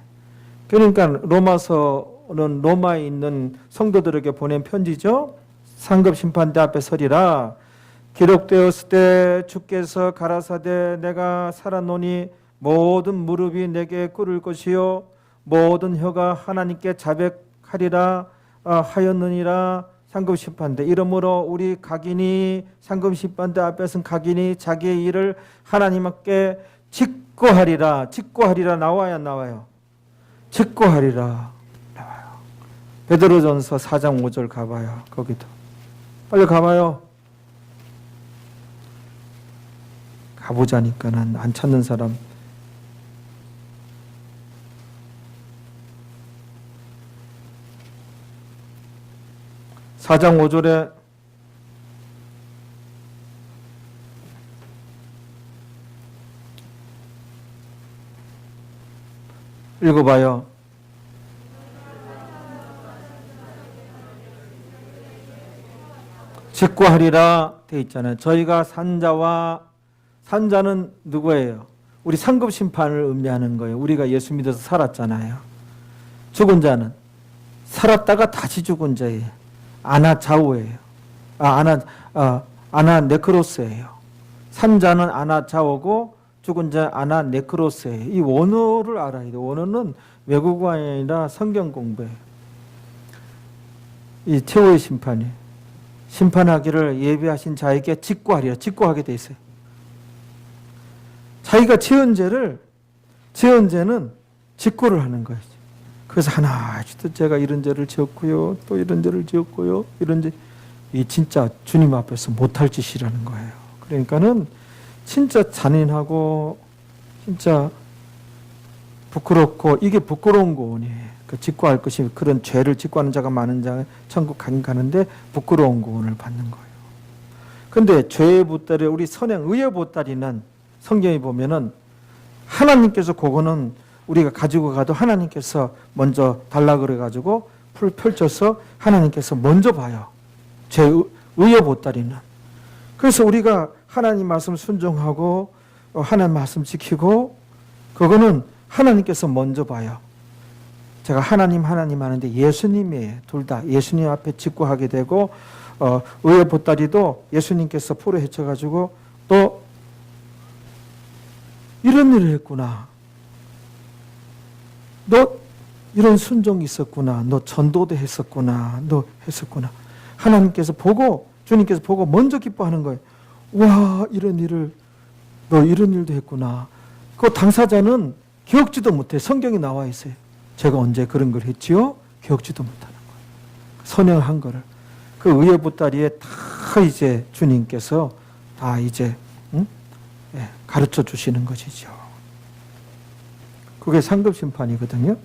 그러니까 로마서는 로마에 있는 성도들에게 보낸 편지죠. 상급 심판대 앞에 서리라. 기록되었을 때 주께서 가라사대 내가 살았노니 모든 무릎이 내게 꿇을 것이요 모든 혀가 하나님께 자백하리라 하였느니라. 상급 심판대. 이러므로 우리 각인이 상급 심판대 앞에서는 각인이 자기의 일을 하나님께 직고하리라. 직고하리라 나와야 나와요. 직고하리라 나와요. 베드로전서 4장 5절 가봐요. 거기도 빨리 가봐요. 가보자니까는 안 찾는 사람. 사장 5절에 읽어봐요. 직고하리라 돼 있잖아요. 저희가 산자는 누구예요? 우리 상급 심판을 의미하는 거예요. 우리가 예수 믿어서 살았잖아요. 죽은 자는 살았다가 다시 죽은 자예요. 아나자오예요. 아나네크로스예요. 산자는 아나자오고 죽은 자 아나네크로스예요. 이 원어를 알아야 돼요. 원어는 외국어가 아니라 성경 공부예요. 이 최후의 심판이 심판하기를 예비하신 자에게 직고하리라. 직고하게 돼 있어요. 자기가 지은 죄는 직고를 하는 거예요. 그래서 하나씩 제가 이런 죄를 지었고요, 또 이런 죄를 지었고요, 이런 죄, 이 진짜 주님 앞에서 못할 짓이라는 거예요. 그러니까는 진짜 잔인하고 진짜 부끄럽고 이게 부끄러운 고원이에요. 그 직고할 것이 그런 죄를 직고하는 자가 많은 자 천국 가는데 부끄러운 고원을 받는 거예요. 그런데 죄의 보따리 우리 선행 의의 보따리는 성경에 보면은 하나님께서 그거는 우리가 가지고 가도 하나님께서 먼저 달라 그래 가지고 펼쳐서 하나님께서 먼저 봐요. 의의 보따리는. 그래서 우리가 하나님 말씀 순종하고 하나님 말씀 지키고 그거는 하나님께서 먼저 봐요. 제가 하나님 하는데 예수님이에요. 둘 다 예수님 앞에 직구하게 되고 의의 보따리도 예수님께서 포로 헤쳐가지고 또 이런 일을 했구나. 너 이런 순종이 있었구나. 너 전도도 했었구나. 너 했었구나. 하나님께서 보고 주님께서 보고 먼저 기뻐하는 거예요. 와, 이런 일을 너 이런 일도 했구나. 그 당사자는 기억지도 못해. 성경에 나와 있어요. 제가 언제 그런 걸 했지요? 기억지도 못하는 거예요. 선행한 거를. 그 의의 보따리에 다 이제 주님께서 다 이제 가르쳐 주시는 것이죠. 그게 상급 심판이거든요.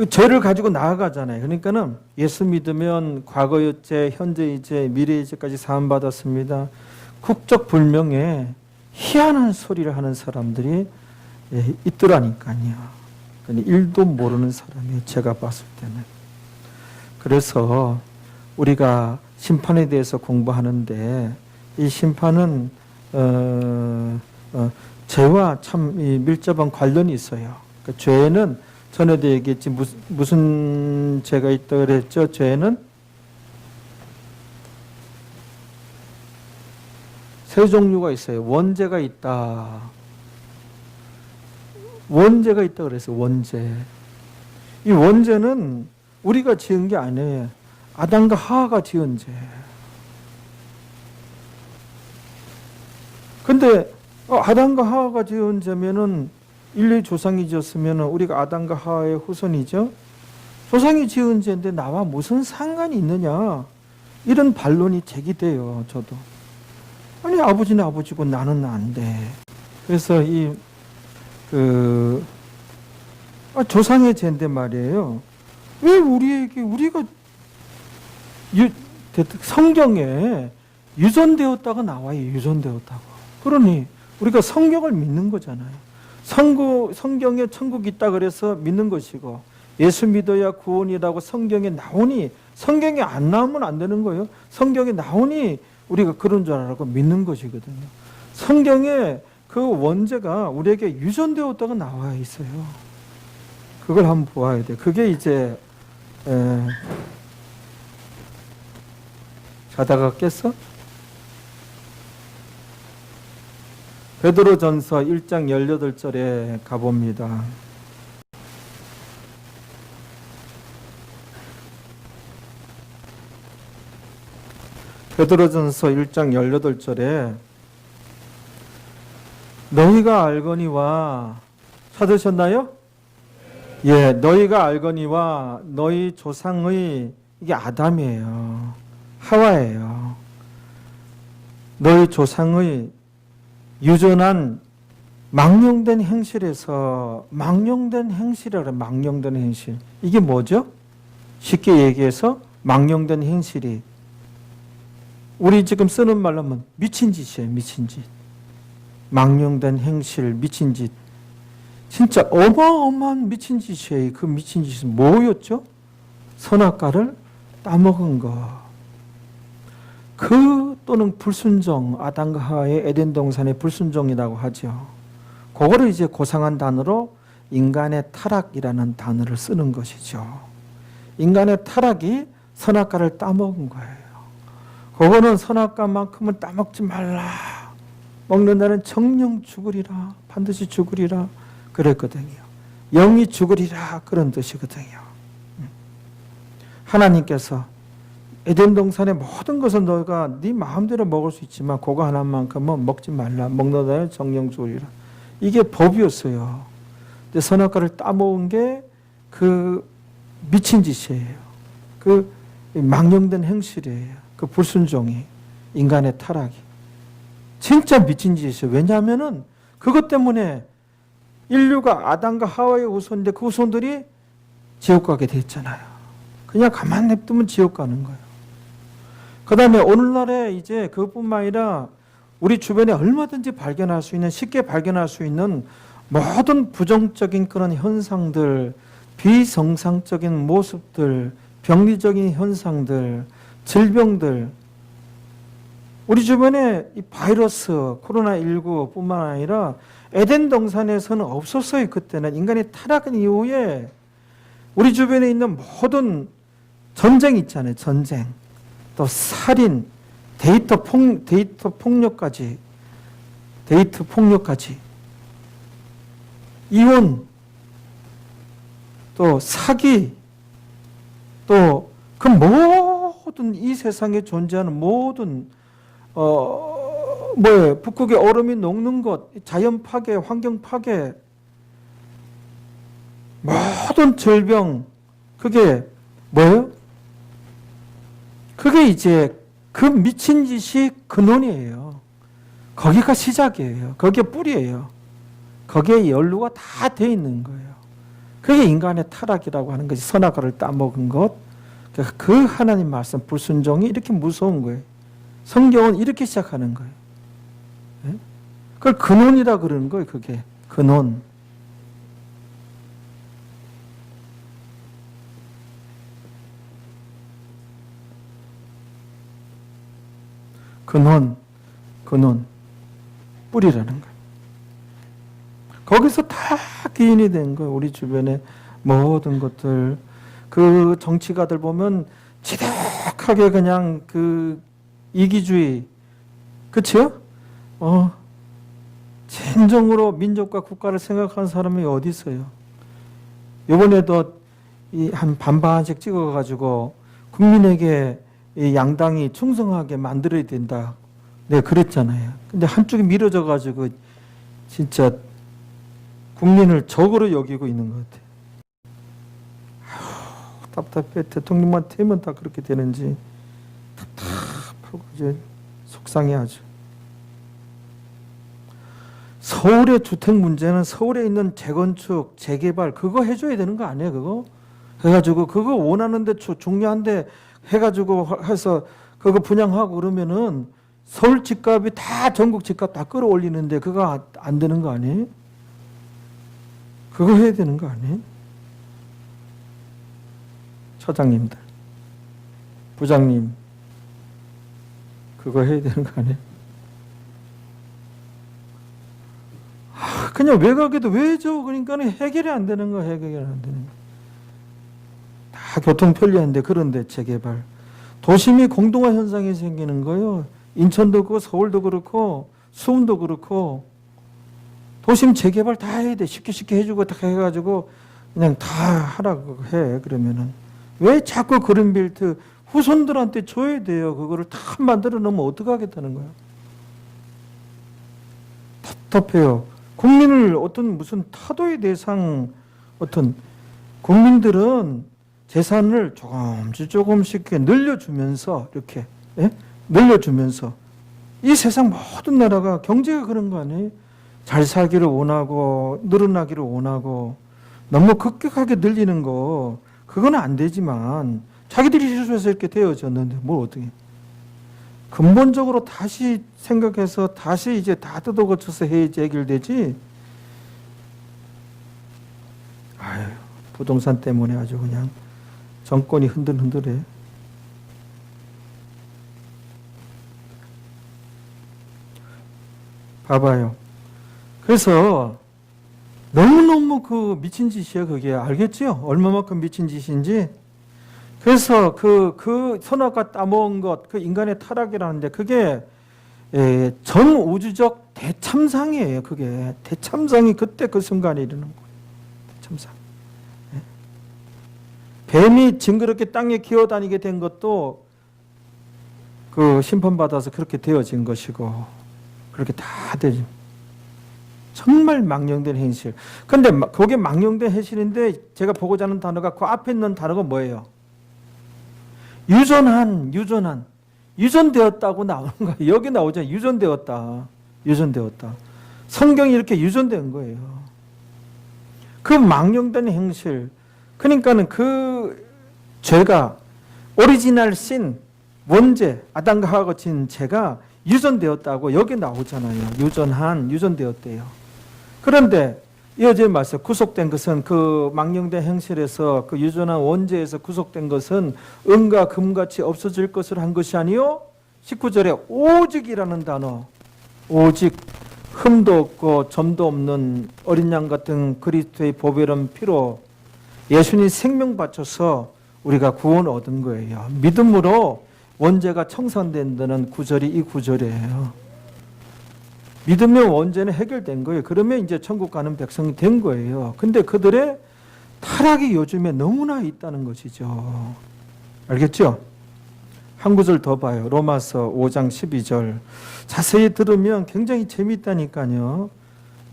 죄를 가지고 나아가잖아요. 그러니까는 예수 믿으면 과거의 죄, 현재의 죄, 미래의 죄까지 사함받았습니다. 국적 불명에 희한한 소리를 하는 사람들이 있더라니까요. 일도 모르는 사람이에요. 제가 봤을 때는. 그래서 우리가 심판에 대해서 공부하는데 이 심판은 죄와 참 밀접한 관련이 있어요. 그러니까 죄는 전에도 얘기했지 무슨 죄가 있다 그랬죠? 죄는 세 종류가 있어요. 원죄가 있다. 원죄가 있다 그랬어요. 원죄. 이 원죄는 우리가 지은 게 아니에요. 아담과 하와가 지은 죄. 근데 아담과 하와가 지은 죄면은 인류의 조상이 지었으면 우리가 아담과 하와의 후손이죠. 조상이 지은 죄인데 나와 무슨 상관이 있느냐. 이런 반론이 제기돼요. 저도. 아니 아버지는 아버지고 나는 난데. 그래서 조상의 죄인데 말이에요. 왜 우리가 성경에 유전되었다가 나와요. 유전되었다고. 그러니 우리가 성경을 믿는 거잖아요. 성경에 천국이 있다 그래서 믿는 것이고 예수 믿어야 구원이라고 성경에 나오니 성경에 안 나오면 안 되는 거예요. 성경에 나오니 우리가 그런 줄 알고 믿는 것이거든요. 성경에 그 원죄가 우리에게 유전되었다가 나와 있어요. 그걸 한번 보아야 돼. 그게 이제 자다가 깼어? 베드로전서 1장 18절에 가봅니다. 베드로전서 1장 18절에 너희가 알거니와 찾으셨나요? 예, 너희가 알거니와 너희 조상의 이게 아담이에요. 하와예요. 너희 조상의 유전한 망령된 행실에서 망령된 행실이라 망령된 행실. 이게 뭐죠? 쉽게 얘기해서 망령된 행실이 우리 지금 쓰는 말로 하면 미친 짓이에요. 미친 짓. 망령된 행실, 미친 짓. 진짜 어마어마한 미친 짓이에요. 그 미친 짓은 뭐였죠? 선악과를 따먹은 거. 또는 불순종, 아담과 하와의 에덴 동산의 불순종이라고 하죠. 그거를 이제 고상한 단어로 인간의 타락이라는 단어를 쓰는 것이죠. 인간의 타락이 선악과를 따먹은 거예요. 그거는 선악과만큼은 따먹지 말라. 먹는다는 정령 죽으리라. 반드시 죽으리라. 그랬거든요. 영이 죽으리라. 그런 뜻이거든요. 하나님께서 에덴 동산의 모든 것은 너가 네 마음대로 먹을 수 있지만 그거 하나만큼은 먹지 말라. 먹는다는 정령 죽으리라. 이게 법이었어요. 근데 선악과를 따먹은 게 그 미친 짓이에요. 그 망령된 행실이에요. 그 불순종이, 인간의 타락이. 진짜 미친 짓이에요. 왜냐하면은 그것 때문에 인류가 아담과 하와의 후손인데 그 후손들이 지옥 가게 됐잖아요. 그냥 가만 냅두면 지옥 가는 거예요. 그 다음에 오늘날에 이제 그것뿐만 아니라 우리 주변에 얼마든지 발견할 수 있는, 쉽게 발견할 수 있는 모든 부정적인 그런 현상들, 비정상적인 모습들, 병리적인 현상들, 질병들, 우리 주변에 이 바이러스, 코로나19뿐만 아니라 에덴 동산에서는 없었어요. 그때는 인간이 타락한 이후에 우리 주변에 있는 모든 전쟁 있잖아요. 전쟁, 또 살인, 데이터 폭력까지, 이혼, 또 사기, 또 그 모든 이 세상에 존재하는 모든 북극의 얼음이 녹는 것, 자연 파괴, 환경 파괴, 모든 질병, 그게 뭐예요? 그게 이제 그 미친 짓이 근원이에요. 거기가 시작이에요. 거기에 뿌리예요. 거기에 연루가 다 돼 있는 거예요. 그게 인간의 타락이라고 하는 것이, 선악과를 따먹은 것. 그 하나님 말씀 불순종이 이렇게 무서운 거예요. 성경은 이렇게 시작하는 거예요. 그걸 근원이라 그러는 거예요. 그게 근원. 근원, 뿌리라는 거예요. 거기서 다 기인이 된 거예요. 우리 주변의 모든 것들. 그 정치가들 보면 지독하게 그냥 그 이기주의, 그치요? 진정으로 민족과 국가를 생각하는 사람이 어디 있어요? 이번에도 한 반반씩 찍어가지고 국민에게 이 양당이 충성하게 만들어야 된다. 네, 그랬잖아요. 근데 한쪽이 미뤄져가지고 진짜 국민을 적으로 여기고 있는 것 같아요. 답답해. 대통령만 되면 다 그렇게 되는지 답답하고 이제 속상해 아주. 서울의 주택 문제는 서울에 있는 재건축, 재개발 그거 해줘야 되는 거 아니에요? 그거 해가지고 그거 원하는데 중요한데 해가지고 해서 그거 분양하고 그러면은 서울 집값이 다 전국 집값 다 끌어올리는데 그거 안 되는 거 아니에요? 그거 해야 되는 거 아니에요? 처장님들, 부장님, 그거 해야 되는 거 아니에요? 그냥 외곽에도 왜 줘? 그러니까 해결이 안 되는 거, 해결이 안 되는 거. 다 교통 편리한데 그런데 재개발. 도심이 공동화 현상이 생기는 거예요. 인천도 그렇고 서울도 그렇고 수원도 그렇고 도심 재개발 다 해야 돼. 쉽게 해주고 다 해가지고 그냥 다 하라고 해. 그러면은 왜 자꾸 그린벨트 후손들한테 줘야 돼요. 그거를 다 만들어 놓으면 어떡하겠다는 거야. 답답해요. 국민을 어떤 무슨 타도의 대상, 어떤 국민들은 재산을 조금씩 늘려주면서 이렇게 늘려주면서 이 세상 모든 나라가 경제가 그런 거 아니에요? 잘 살기를 원하고 늘어나기를 원하고 너무 급격하게 늘리는 거 그거는 안 되지만 자기들이 실수해서 이렇게 되어졌는데 뭘 어떻게 근본적으로 다시 생각해서 다시 이제 다 뜯어고쳐서 해야지 해결되지. 아유, 부동산 때문에 아주 그냥 정권이 흔들흔들해. 봐봐요. 그래서 너무너무 그 미친 짓이에요. 그게 알겠죠? 얼마만큼 미친 짓인지. 그래서 그 선악과 따먹은 것, 그 인간의 타락이라는데 그게 전 우주적 대참상이에요. 그게 대참상이 그때 그 순간에 이르는 거예요. 대참상. 뱀이 징그럽게 땅에 기어다니게 된 것도 그 심판받아서 그렇게 되어진 것이고 그렇게 다 되죠. 정말 망령된 행실. 근데 그게 망령된 행실인데 제가 보고자 하는 단어가 그 앞에 있는 단어가 뭐예요? 유전되었다고 나오는 거예요. 여기 나오잖아요. 유전되었다. 성경이 이렇게 유전된 거예요. 그 망령된 행실. 그러니까는 그 죄가 오리지널 신, 원죄, 아담과 하와가 진 죄가 유전되었다고 여기 나오잖아요. 유전되었대요. 그런데 이어질 말씀, 구속된 것은 그 망령된 행실에서 그 유전한 원죄에서 구속된 것은 은과 금같이 없어질 것을 한 것이 아니요 19절에 오직이라는 단어, 오직 흠도 없고 점도 없는 어린 양 같은 그리스도의 보배로운 피로 예수님 생명 바쳐서 우리가 구원 얻은 거예요. 믿음으로 원죄가 청산된다는 구절이 이 구절이에요. 믿으면 원죄는 해결된 거예요. 그러면 이제 천국 가는 백성이 된 거예요. 근데 그들의 타락이 요즘에 너무나 있다는 것이죠. 알겠죠? 한 구절 더 봐요. 로마서 5장 12절. 자세히 들으면 굉장히 재미있다니까요.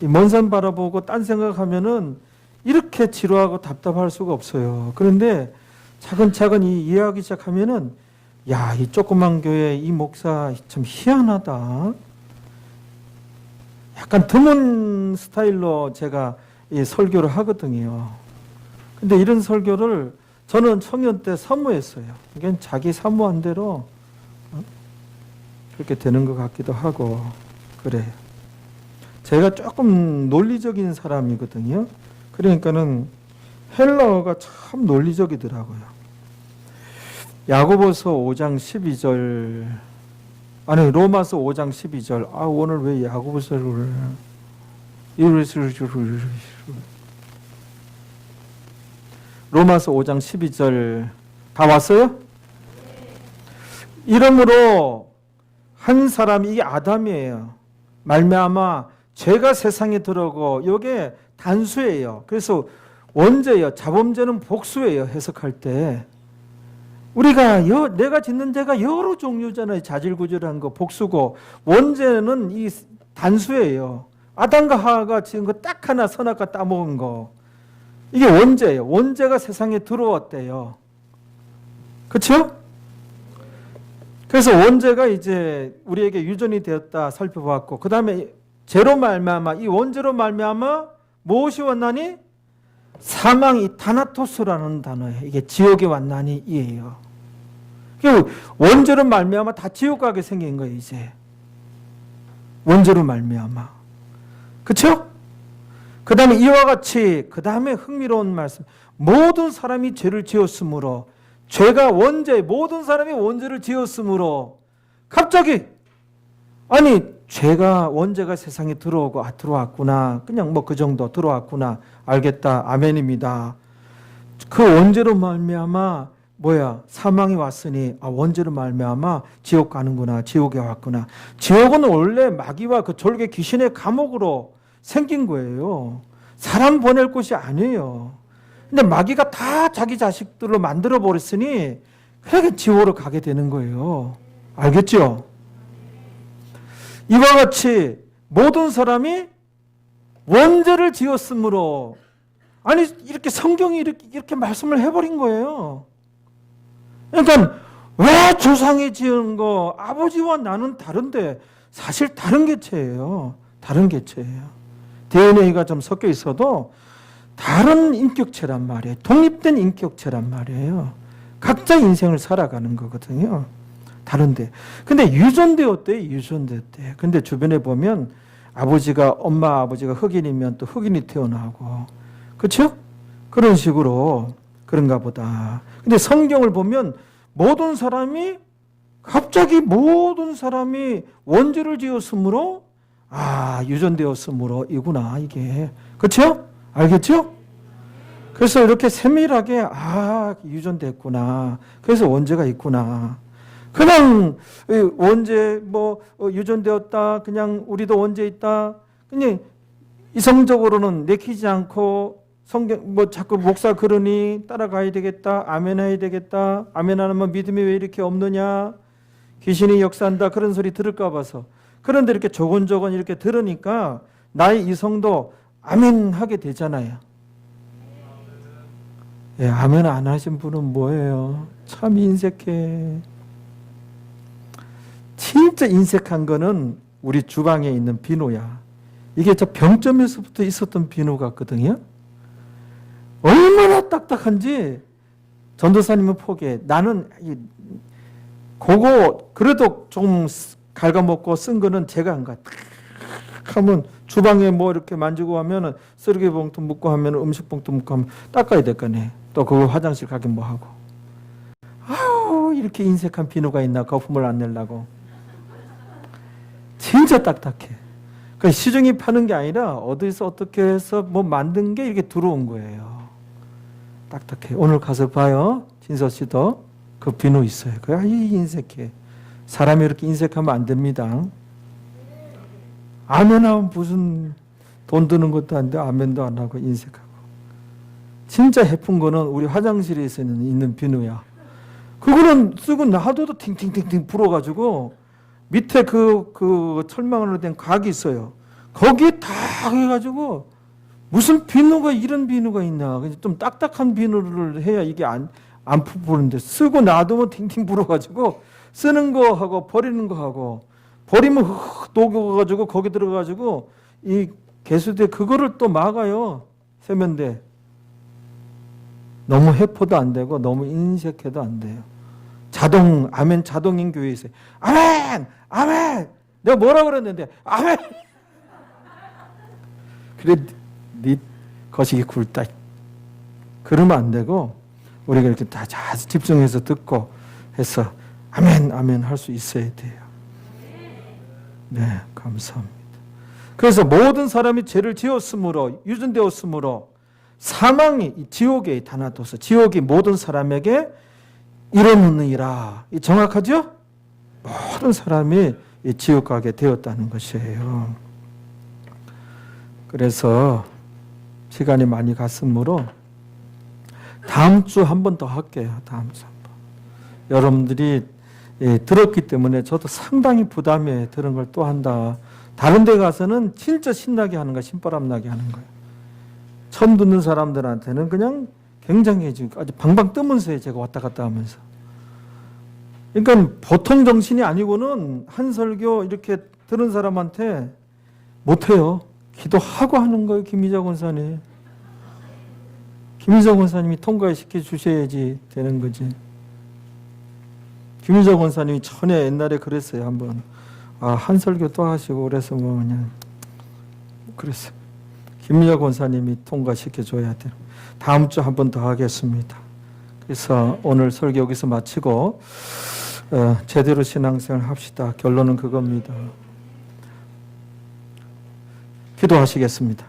먼 산 바라보고 딴 생각하면은 이렇게 지루하고 답답할 수가 없어요. 그런데 차근차근 이해하기 시작하면은 야, 이 조그만 교회 이 목사 참 희한하다. 약간 드문 스타일로 제가 이 설교를 하거든요. 근데 이런 설교를 저는 청년 때 사모했어요. 이게 자기 사모한 대로 그렇게 되는 것 같기도 하고 그래요. 제가 조금 논리적인 사람이거든요. 그러니까는 헬라어가 참 논리적이더라고요. 야고보서 5장 12절 아니 로마서 5장 12절 오늘 왜 야고보서를 로마서 5장 12절 다 왔어요? 이러므로 한 사람이 이게 아담이에요. 말미암아 죄가 세상에 들어오고 이게 단수예요. 그래서 원죄예요. 자범죄는 복수예요. 해석할 때 우리가 내가 짓는 죄가 여러 종류잖아요. 자질구질한 거 복수고 원죄는 이 단수예요. 아담과 하와가 지은 거 딱 하나 선악과 따먹은 거 이게 원죄예요. 원죄가 세상에 들어왔대요. 그렇죠? 그래서 원죄가 이제 우리에게 유전이 되었다 살펴봤고 그 다음에 죄로 말미암아 이 원죄로 말미암아 무엇이 왔나니? 사망이 다나토스라는 단어예요. 이게 지옥에 왔나니 이에요. 원죄로 말미암아 다 지옥 가게 생긴 거예요. 이제 원죄로 말미암아 그렇죠? 그 다음에 이와 같이 그 다음에 흥미로운 말씀 모든 사람이 죄를 지었으므로 죄가 원죄 모든 사람이 원죄를 지었으므로 갑자기 아니 죄가 원죄가 세상에 들어오고 들어왔구나 그냥 뭐 그 정도 들어왔구나 알겠다 아멘입니다. 그 원죄로 말미암아 사망이 왔으니 원죄로 말미암아 지옥 가는구나 지옥에 왔구나. 지옥은 원래 마귀와 그 졸개 귀신의 감옥으로 생긴 거예요. 사람 보낼 곳이 아니에요. 근데 마귀가 다 자기 자식들로 만들어 버렸으니 그렇게 지옥으로 가게 되는 거예요. 알겠죠? 이와 같이 모든 사람이 원죄를 지었으므로 아니 이렇게 성경이 이렇게 말씀을 해버린 거예요. 그러니까 왜 조상이 지은 거 아버지와 나는 다른데 사실 다른 개체예요. 다른 개체예요. DNA가 좀 섞여 있어도 다른 인격체란 말이에요. 독립된 인격체란 말이에요. 각자 인생을 살아가는 거거든요. 다른데. 근데 유전되었대요. 유전되었대요. 근데 주변에 보면 엄마 아버지가 흑인이면 또 흑인이 태어나고 그렇죠? 그런 식으로 그런가 보다. 근데 성경을 보면 갑자기 모든 사람이 원죄를 지었으므로 유전되었으므로 이구나 이게. 그렇죠? 알겠죠? 그래서 이렇게 세밀하게 유전됐구나. 그래서 원죄가 있구나. 그냥 원죄 유전되었다. 그냥 우리도 원죄 있다. 그냥 이성적으로는 내키지 않고 성경 자꾸 목사 그러니 따라가야 되겠다. 아멘 해야 되겠다. 아멘 안 하면 믿음이 왜 이렇게 없느냐. 귀신이 역사한다. 그런 소리 들을까 봐서. 그런데 이렇게 조곤조곤 이렇게 들으니까 나의 이성도 아멘 하게 되잖아요. 예, 아멘 안 하신 분은 뭐예요? 참 인색해. 진짜 인색한 거는 우리 주방에 있는 비누야. 이게 저 병점에서부터 있었던 비누 같거든요. 얼마나 딱딱한지 전도사님은 포기해. 나는 그거 그래도 좀 갉아먹고 쓴 거는 제가 안 가. 하면 주방에 이렇게 만지고 하면은 쓰레기 봉투 묻고 하면은 음식 봉투 묻고 하면 닦아야 될 거네. 또 그거 화장실 가긴 하고. 이렇게 인색한 비누가 있나 거품을 안 내려고. 진짜 딱딱해. 그러니까 시중이 파는 게 아니라 어디서 어떻게 해서 뭐 만든 게 이렇게 들어온 거예요. 딱딱해. 오늘 가서 봐요. 진서 씨도 그 비누 있어요. 그래, 이 인색해. 사람이 이렇게 인색하면 안 됩니다. 아멘하면 무슨 돈 드는 것도 안 돼. 아멘도 안 하고 인색하고. 진짜 해픈 거는 우리 화장실에서 있는 비누야. 그거는 쓰고 놔둬도 팅팅팅팅 불어가지고 밑에 그 철망으로 된 각이 있어요. 거기에 다 해가지고 무슨 비누가 이런 비누가 있나. 좀 딱딱한 비누를 해야 이게 안 부푸는데 쓰고 놔두면 팅팅 불어가지고 쓰는 거 하고 버리는 거 하고 버리면 흙 녹여가지고 거기 들어가가지고 이 개수대 그거를 또 막아요. 세면대. 너무 해포도 안 되고 너무 인색해도 안 돼요. 아멘 자동인 교회에 있어요. 아멘! 아멘! 내가 뭐라 그랬는데 아멘! 그래 네 거시기 굵다. 그러면 안 되고 우리가 이렇게 다 집중해서 듣고 해서 아멘 아멘 할 수 있어야 돼요. 네, 감사합니다. 그래서 모든 사람이 죄를 지었으므로 유전되었으므로 사망이 지옥에 다나둬서 지옥이 모든 사람에게 이르느니라. 정확하죠? 모든 사람이 지옥 가게 되었다는 것이에요. 그래서 시간이 많이 갔으므로 다음 주 한 번 더 할게요. 다음 주 한 번. 여러분들이 들었기 때문에 저도 상당히 부담해. 들은 걸 또 한다. 다른 데 가서는 진짜 신나게 하는 거야. 신바람 나게 하는 거예요. 처음 듣는 사람들한테는 그냥 굉장히 지금 아주 방방 뜨면서 해요. 제가 왔다 갔다 하면서. 그러니까 보통 정신이 아니고는 한 설교 이렇게 들은 사람한테 못해요. 기도하고 하는 거예요. 김희자 권사님. 김희자 권사님이 통과시켜 주셔야지 되는 거지. 김희자 권사님이 전에 옛날에 그랬어요. 한번. 한 설교 또 하시고 그래서 뭐 그냥 그랬어요. 김희자 권사님이 통과시켜 줘야 돼요. 다음 주 한 번 더 하겠습니다. 그래서 오늘 설교 여기서 마치고 제대로 신앙생활 합시다. 결론은 그겁니다. 기도하시겠습니다.